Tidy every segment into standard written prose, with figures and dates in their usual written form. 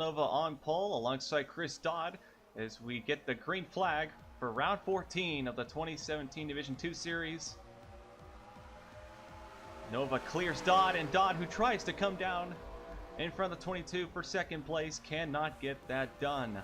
Nova on pole alongside Chris Dodd as we get the green flag for round 14 of the 2017 Division 2 Series. Nova clears Dodd, and Dodd, who tries to come down in front of the 22 for second place, cannot get that done.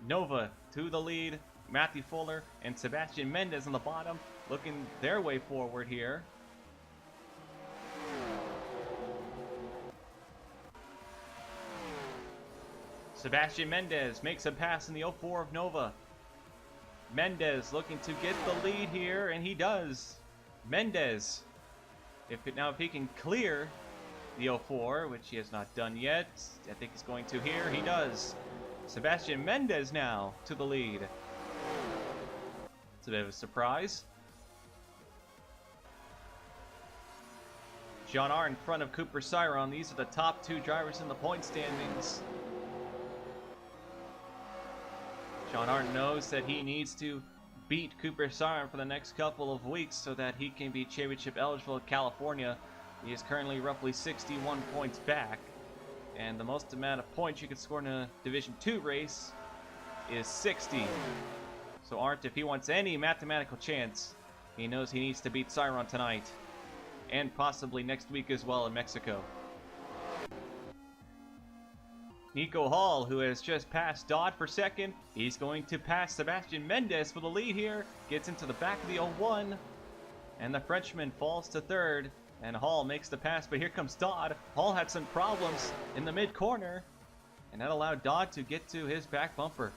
Nova to the lead. Matthew Fuller and Sebastian Mendez on the bottom, looking their way forward here. Sebastian Mendez makes a pass in the 04 of Nova. Mendez looking to get the lead here, and he does. Mendez, if he can clear the 04, which he has not done yet, I think he's going to here. He does. Sebastian Mendez now to the lead. It's a bit of a surprise. John R in front of Cooper Cyron. These are the top two drivers in the point standings. John Arndt knows that he needs to beat Cooper Cyron for the next couple of weeks so that he can be championship eligible at California. He is currently roughly 61 points back, and the most amount of points you can score in a Division 2 race is 60. So Arndt, if he wants any mathematical chance, he knows he needs to beat Cyron tonight, and possibly next week as well in Mexico. Nico Hall, who has just passed Dodd for second, he's going to pass Sebastian Mendez for the lead here, gets into the back of the 01, and the Frenchman falls to third, and Hall makes the pass, but here comes Dodd. Hall had some problems in the mid-corner, and that allowed Dodd to get to his back bumper.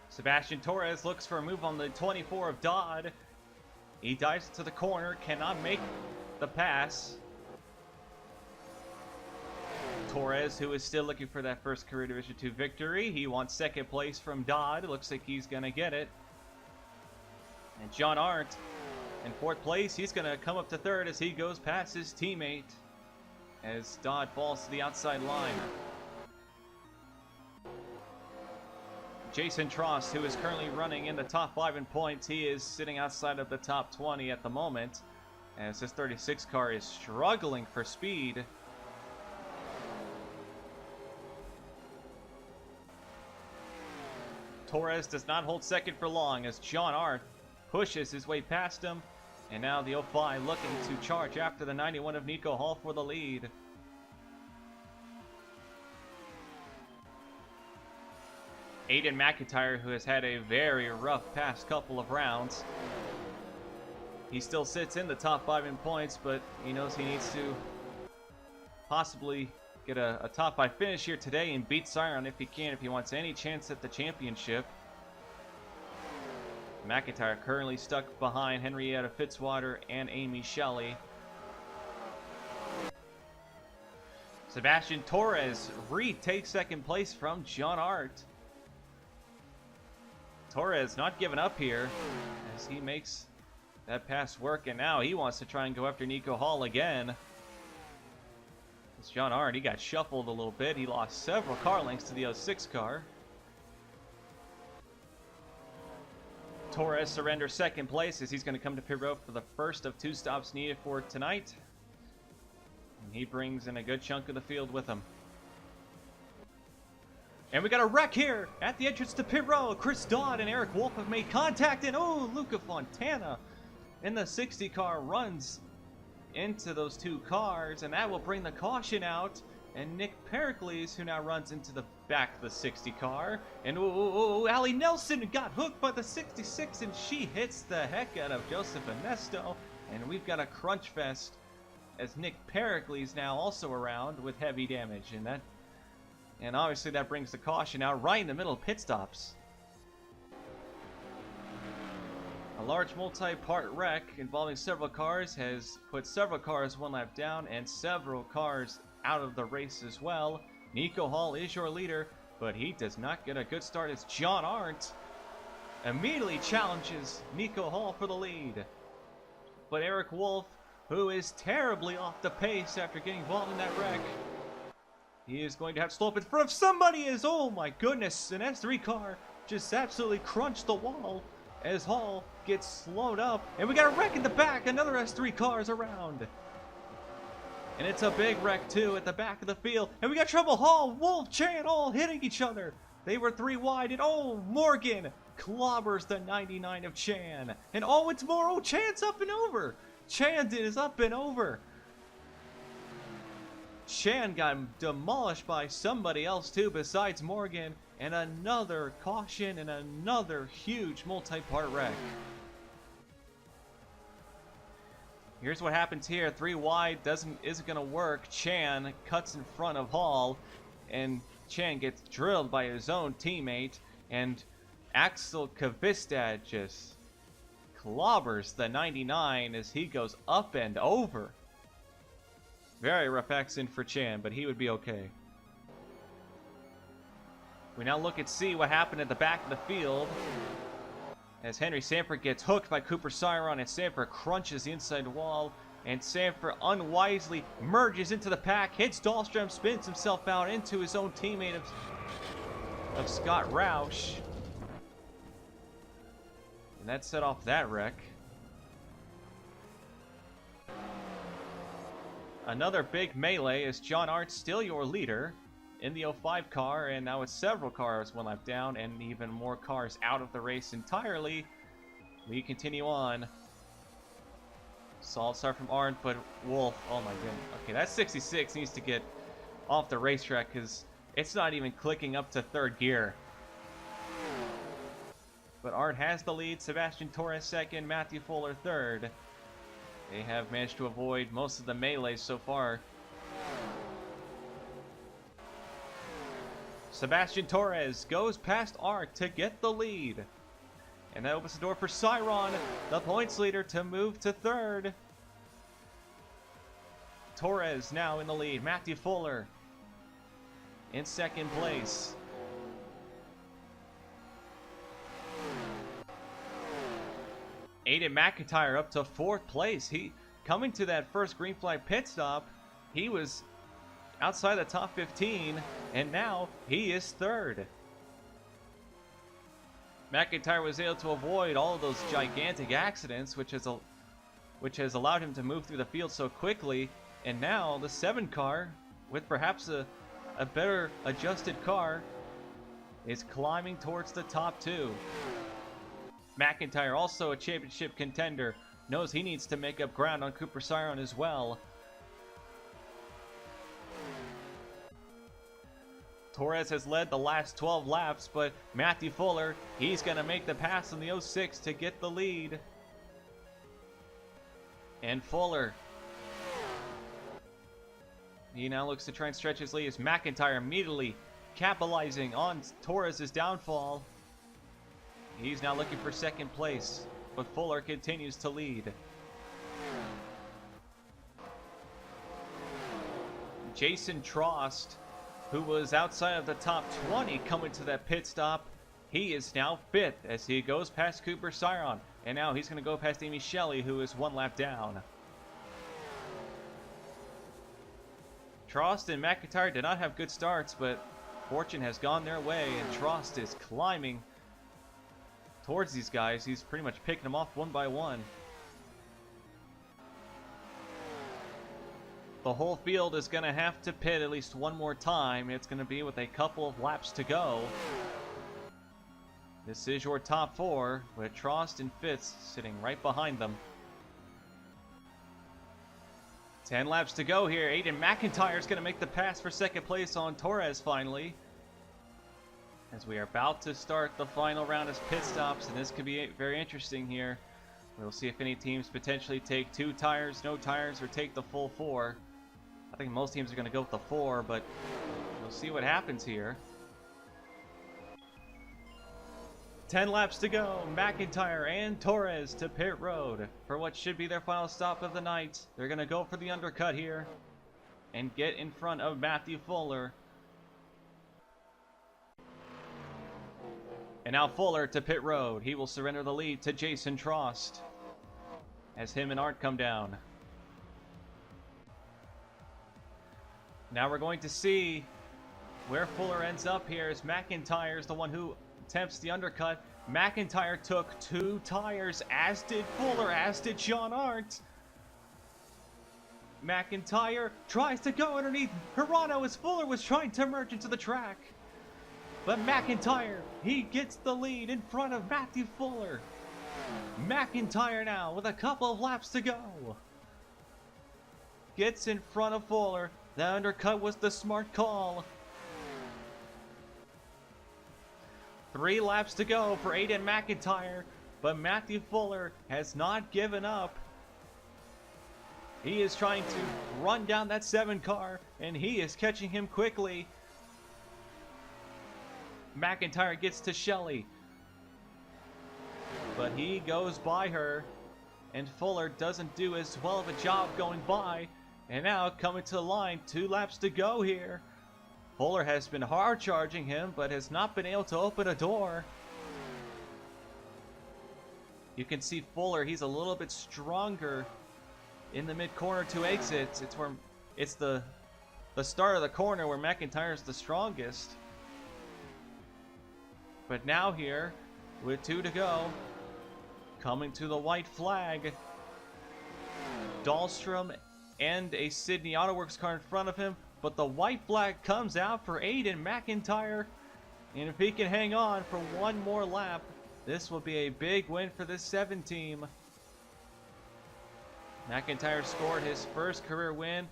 Sebastian Torres looks for a move on the 24 of Dodd. He dives to the corner, cannot make the pass. Torres, who is still looking for that first career Division 2 victory. He wants second place from Dodd. It looks like he's going to get it. And John Arndt in fourth place. He's going to come up to third as he goes past his teammate as Dodd falls to the outside line. Jason Trost, who is currently running in the top 5 in points, he is sitting outside of the top 20 at the moment as his 36 car is struggling for speed. Torres does not hold second for long as John Arndt pushes his way past him, and now the 05 looking to charge after the 91 of Nico Hall for the lead. Aiden McIntyre, who has had a very rough past couple of rounds. He still sits in the top 5 in points, but he knows he needs to possibly get a top 5 finish here today and beat Cyron if he can, if he wants any chance at the championship. McIntyre currently stuck behind Henrietta Fitzwater and Amy Shelley. Sebastian Torres retakes second place from John Arndt. Torres not giving up here as he makes that pass work, and now he wants to try and go after Nico Hall again. It's John Arndt. He got shuffled a little bit. He lost several car lengths to the 06 car. Torres surrenders second place as he's going to come to pit road for the first of 2 stops needed for tonight. And he brings in a good chunk of the field with him. And we got a wreck here at the entrance to pit road. Chris Dodd and Eric Wolf have made contact, and oh, Luca Fontana in the 60 car runs into those 2 cars, and that will bring the caution out. And Nick Pericles, who now runs into the back of the 60 car, and Allie Nelson got hooked by the 66, and she hits the heck out of Joseph Ernesto, and we've got a crunch fest as Nick Pericles now also around with heavy damage, and obviously that brings the caution out right in the middle of pit stops. A large multi-part wreck involving several cars has put several cars 1 lap down and several cars out of the race as well. Nico Hall is your leader, but he does not get a good start as John Arndt immediately challenges Nico Hall for the lead. But Eric Wolf, who is terribly off the pace after getting involved in that wreck, he is going to have to slow up in front of somebody as, oh my goodness, an S3 car just absolutely crunched the wall as Hall gets slowed up. And we got a wreck in the back, another S3 car is around. And it's a big wreck too at the back of the field. And we got Trouble Hall, Wolf, Chan all hitting each other. They were 3 wide, and oh, Morgan clobbers the 99 of Chan. And oh, it's more. Oh, Chan's up and over. Chan is up and over. Chan got demolished by somebody else too besides Morgan. And another caution and another huge multi-part wreck. Here's what happens here. 3 wide isn't gonna work. Chan cuts in front of Hall, and Chan gets drilled by his own teammate, and Axel Kvistad just clobbers the 99 as he goes up and over. Very rough accident for Chan, but he would be okay. We now look and see what happened at the back of the field as Henry Sanford gets hooked by Cooper Siron, and Sanford crunches the inside wall, and Sanford unwisely merges into the pack, hits Dahlstrom, spins himself out into his own teammate of Scott Roush. And that set off that wreck. Another big melee as John Arndt still your leader in the 05 car, and now it's several cars 1 lap down and even more cars out of the race entirely. We continue on. Solid start from Arndt, but Wolf, oh my goodness. Okay, that 66 needs to get off the racetrack because it's not even clicking up to 3rd gear. But Arndt has the lead, Sebastian Torres 2nd, Matthew Fuller 3rd. They have managed to avoid most of the melees so far. Sebastian Torres goes past Arndt to get the lead. And that opens the door for Siron, the points leader, to move to 3rd. Torres now in the lead. Matthew Fuller in 2nd place. Aiden McIntyre up to 4th place. He coming to that first green flag pit stop. He was outside the top 15, and now he is 3rd. McIntyre was able to avoid all of those gigantic accidents, which has allowed him to move through the field so quickly. And now the 7 car, with perhaps a better adjusted car, is climbing towards the top 2. McIntyre, also a championship contender, knows he needs to make up ground on Cooper Siron as well. Torres has led the last 12 laps, but Matthew Fuller, he's going to make the pass in the 06 to get the lead. And Fuller, he now looks to try and stretch his lead as McIntyre immediately capitalizing on Torres' downfall. He's now looking for 2nd place, but Fuller continues to lead. Jason Trost, who was outside of the top 20 coming to that pit stop, he is now 5th as he goes past Cooper Siron. And now he's going to go past Amy Shelley, who is 1 lap down. Trost and McIntyre did not have good starts, but fortune has gone their way, and Trost is climbing towards these guys. He's pretty much picking them off one by one. The whole field is going to have to pit at least one more time. It's going to be with a couple of laps to go. This is your top 4, with Trost and Fitz sitting right behind them. 10 laps to go here. Aiden McIntyre is going to make the pass for 2nd place on Torres finally, as we are about to start the final round of pit stops, and this could be very interesting here. We'll see if any teams potentially take 2 tires, no tires, or take the full 4. I think most teams are going to go with the 4, but we'll see what happens here. 10 laps to go. McIntyre and Torres to pit road for what should be their final stop of the night. They're going to go for the undercut here and get in front of Matthew Fuller. And now Fuller to pit road. He will surrender the lead to Jason Trost as him and Arndt come down. Now we're going to see where Fuller ends up here, as McIntyre is the one who attempts the undercut. McIntyre took 2 tires, as did Fuller, as did John Arndt. McIntyre tries to go underneath Hirano as Fuller was trying to merge into the track. But McIntyre, he gets the lead in front of Matthew Fuller. McIntyre now with a couple of laps to go. Gets in front of Fuller. The undercut was the smart call. 3 laps to go for Aiden McIntyre, but Matthew Fuller has not given up. He is trying to run down that 7 car, and he is catching him quickly. McIntyre gets to Shelley, but he goes by her, and Fuller doesn't do as well of a job going by. And now coming to the line, 2 laps to go here. Fuller has been hard charging him, but has not been able to open a door. You can see Fuller, he's a little bit stronger in the mid-corner to exits. It's the start of the corner where McIntyre's the strongest. But now here, with 2 to go, coming to the white flag, Dahlstrom and a Sydney Autoworks car in front of him, but the white flag comes out for Aiden McIntyre, and if he can hang on for 1 more lap, this will be a big win for this 7 team. McIntyre scored his first career win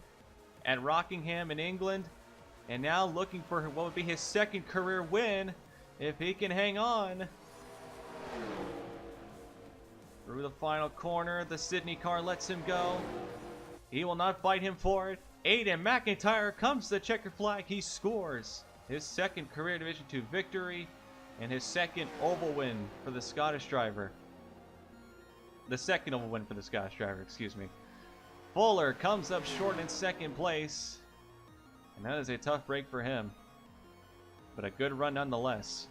at Rockingham in England, and now looking for what would be his 2nd career win if he can hang on. Through the final corner, the Sydney car lets him go. He will not fight him for it. Aiden McIntyre comes to the checker flag. He scores his 2nd career Division 2 victory and his 2nd oval win for the Scottish driver. The 2nd oval win for the Scottish driver, excuse me. Fuller comes up short in 2nd place, and that is a tough break for him, but a good run nonetheless.